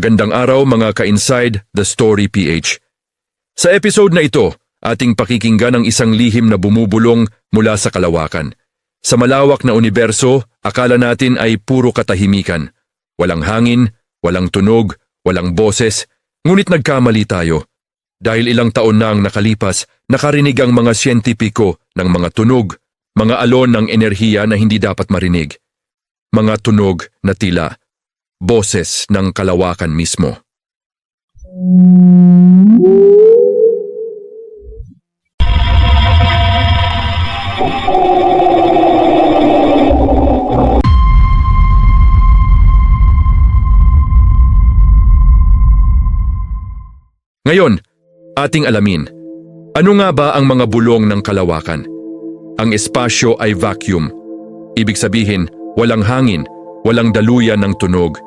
Magandang araw mga ka-inside The Story PH. Sa episode na ito, ating pakikinggan ang isang lihim na bumubulong mula sa kalawakan. Sa malawak na universo, akala natin ay puro katahimikan. Walang hangin, walang tunog, walang boses, ngunit nagkamali tayo. Dahil ilang taon na ang nakalipas, nakarinig ang mga siyentipiko ng mga tunog, mga alon ng enerhiya na hindi dapat marinig. Mga tunog na tila boses ng kalawakan mismo. Ngayon, ating alamin, ano nga ba ang mga bulong ng kalawakan? Ang espasyo ay vacuum. Ibig sabihin, walang hangin, walang daluyan ng tunog.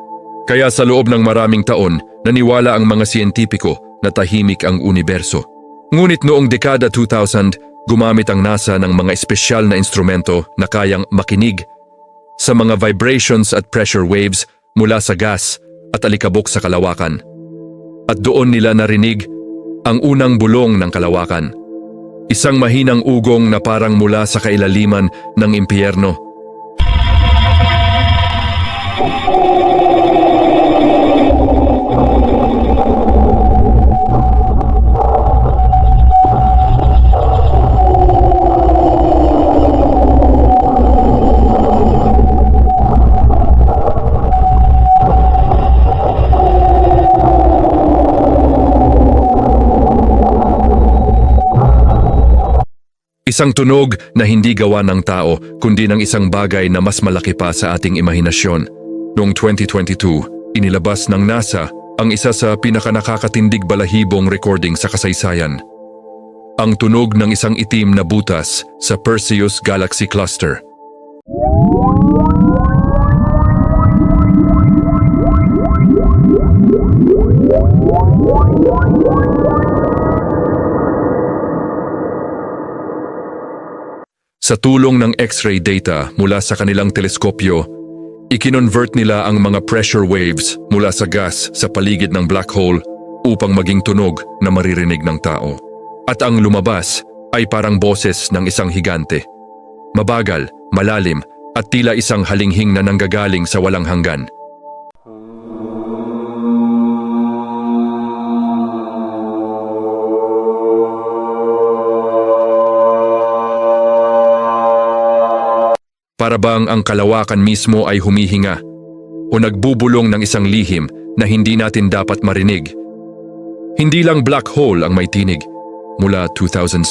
Kaya sa loob ng maraming taon, naniwala ang mga siyentipiko na tahimik ang universo. Ngunit noong dekada 2000, gumamit ang NASA ng mga espesyal na instrumento na kayang makinig sa mga vibrations at pressure waves mula sa gas at alikabok sa kalawakan. At doon nila narinig ang unang bulong ng kalawakan. Isang mahinang ugong na parang mula sa kailaliman ng impyerno. Isang tunog na hindi gawa ng tao, kundi ng isang bagay na mas malaki pa sa ating imahinasyon. Noong 2022, inilabas ng NASA ang isa sa pinakanakakatindig balahibong recording sa kasaysayan. Ang tunog ng isang itim na butas sa Perseus Galaxy Cluster. Sa tulong ng X-ray data mula sa kanilang teleskopyo, ikinonvert nila ang mga pressure waves mula sa gas sa paligid ng black hole upang maging tunog na maririnig ng tao. At ang lumabas ay parang boses ng isang higante. Mabagal, malalim, at tila isang halinghing na nanggagaling sa walang hanggan. Para bang ang kalawakan mismo ay humihinga o nagbubulong ng isang lihim na hindi natin dapat marinig. Hindi lang black hole ang may tinig. Mula 2007,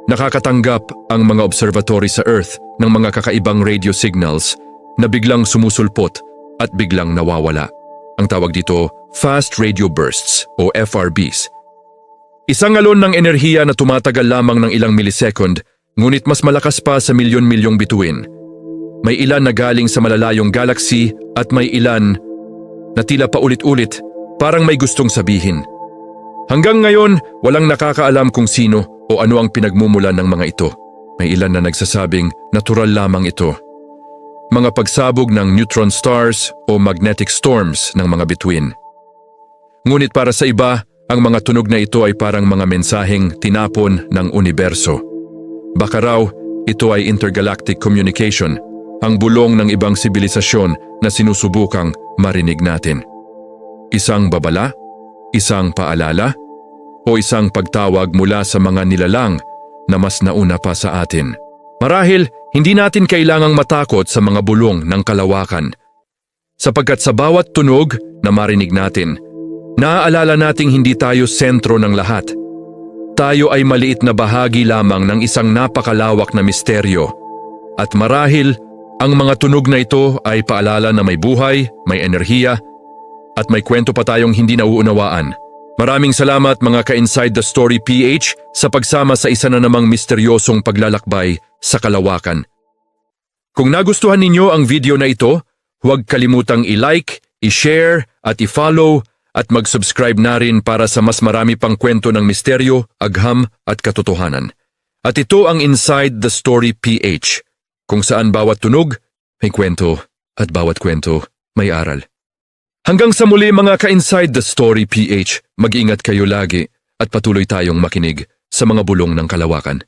nakakatanggap ang mga observatory sa Earth ng mga kakaibang radio signals na biglang sumusulpot at biglang nawawala. Ang tawag dito, fast radio bursts o FRBs. Isang alon ng enerhiya na tumatagal lamang ng ilang millisecond, ngunit mas malakas pa sa milyon-milyong bituin. May ilan na galing sa malalayong galaxy at may ilan na tila paulit-ulit, parang may gustong sabihin. Hanggang ngayon, walang nakakaalam kung sino o ano ang pinagmumulan ng mga ito. May ilan na nagsasabing natural lamang ito. Mga pagsabog ng neutron stars o magnetic storms ng mga bituin. Ngunit para sa iba, ang mga tunog na ito ay parang mga mensaheng tinapon ng universo. Baka raw, ito ay intergalactic communication, ang bulong ng ibang sibilisasyon na sinusubukang marinig natin. Isang babala, isang paalala, o isang pagtawag mula sa mga nilalang na mas nauna pa sa atin. Marahil, hindi natin kailangang matakot sa mga bulong ng kalawakan. Sapagkat sa bawat tunog na marinig natin, naaalala nating hindi tayo sentro ng lahat. Tayo ay maliit na bahagi lamang ng isang napakalawak na misteryo. At marahil, ang mga tunog na ito ay paalala na may buhay, may enerhiya, at may kwento pa tayong hindi nauunawaan. Maraming salamat mga ka-Inside the Story PH sa pagsama sa isa na namang misteryosong paglalakbay sa kalawakan. Kung nagustuhan ninyo ang video na ito, huwag kalimutang i-like, i-share at i-follow at mag-subscribe na rin para sa mas marami pang kwento ng misteryo, agham at katotohanan. At ito ang Inside the Story PH, kung saan bawat tunog may kwento at bawat kwento may aral. Hanggang sa muli mga ka-Inside the Story PH, mag-ingat kayo lagi at patuloy tayong makinig sa mga bulong ng kalawakan.